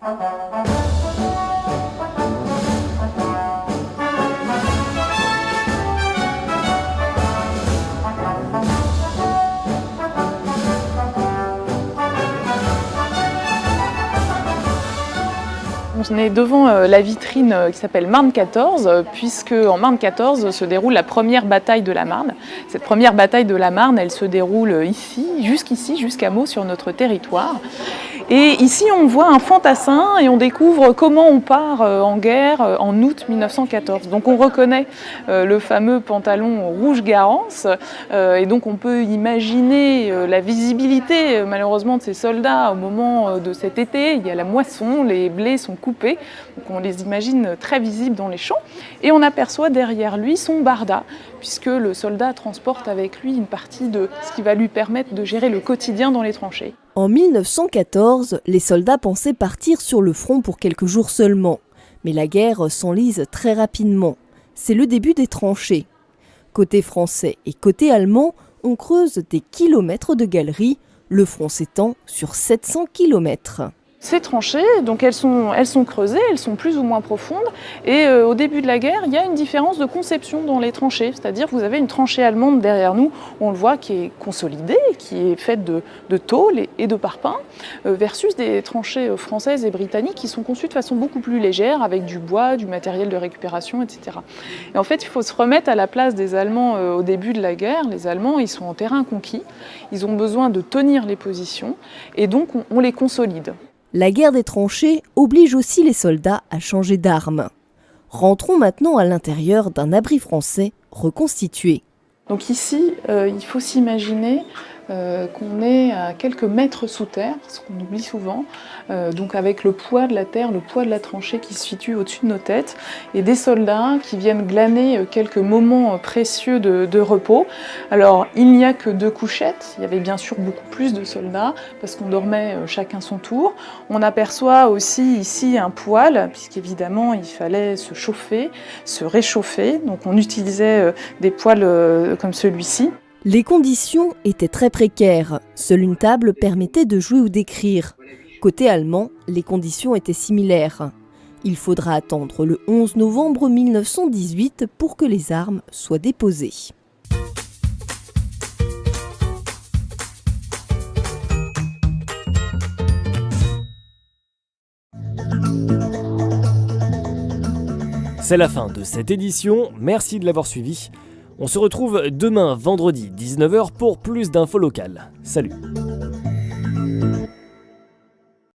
On est devant la vitrine qui s'appelle Marne 14, puisque en Marne 14 se déroule la première bataille de la Marne. Cette première bataille de la Marne, elle se déroule ici, jusqu'à Meaux, sur notre territoire. Et ici, on voit un fantassin et on découvre comment on part en guerre en août 1914. Donc on reconnaît le fameux pantalon rouge Garance, et donc on peut imaginer la visibilité malheureusement de ces soldats au moment de cet été. Il y a la moisson, les blés sont coupés, donc on les imagine très visibles dans les champs. Et on aperçoit derrière lui son barda, puisque le soldat transporte avec lui une partie de ce qui va lui permettre de gérer le quotidien dans les tranchées. En 1914, les soldats pensaient partir sur le front pour quelques jours seulement. Mais la guerre s'enlise très rapidement. C'est le début des tranchées. Côté français et côté allemand, on creuse des kilomètres de galeries, le front s'étend sur 700 kilomètres. Ces tranchées, donc elles sont creusées, elles sont plus ou moins profondes, et au début de la guerre, il y a une différence de conception dans les tranchées, c'est-à-dire que vous avez une tranchée allemande derrière nous, on le voit, qui est consolidée, qui est faite de tôle et de parpaing, versus des tranchées françaises et britanniques qui sont conçues de façon beaucoup plus légère, avec du bois, du matériel de récupération, etc. Et en fait, il faut se remettre à la place des Allemands au début de la guerre. Les Allemands, ils sont en terrain conquis, ils ont besoin de tenir les positions, et donc on les consolide. La guerre des tranchées oblige aussi les soldats à changer d'armes. Rentrons maintenant à l'intérieur d'un abri français reconstitué. Donc ici, il faut s'imaginer qu'on est à quelques mètres sous terre, ce qu'on oublie souvent, donc avec le poids de la terre, le poids de la tranchée qui se situe au-dessus de nos têtes, et des soldats qui viennent glaner quelques moments précieux de repos. Alors il n'y a que 2 couchettes, il y avait bien sûr beaucoup plus de soldats, parce qu'on dormait chacun son tour. On aperçoit aussi ici un poêle, puisqu'évidemment il fallait se chauffer, se réchauffer, donc on utilisait des poêles comme celui-ci. Les conditions étaient très précaires. Seule une table permettait de jouer ou d'écrire. Côté allemand, les conditions étaient similaires. Il faudra attendre le 11 novembre 1918 pour que les armes soient déposées. C'est la fin de cette édition, merci de l'avoir suivi. On se retrouve demain vendredi 19h pour plus d'infos locales. Salut!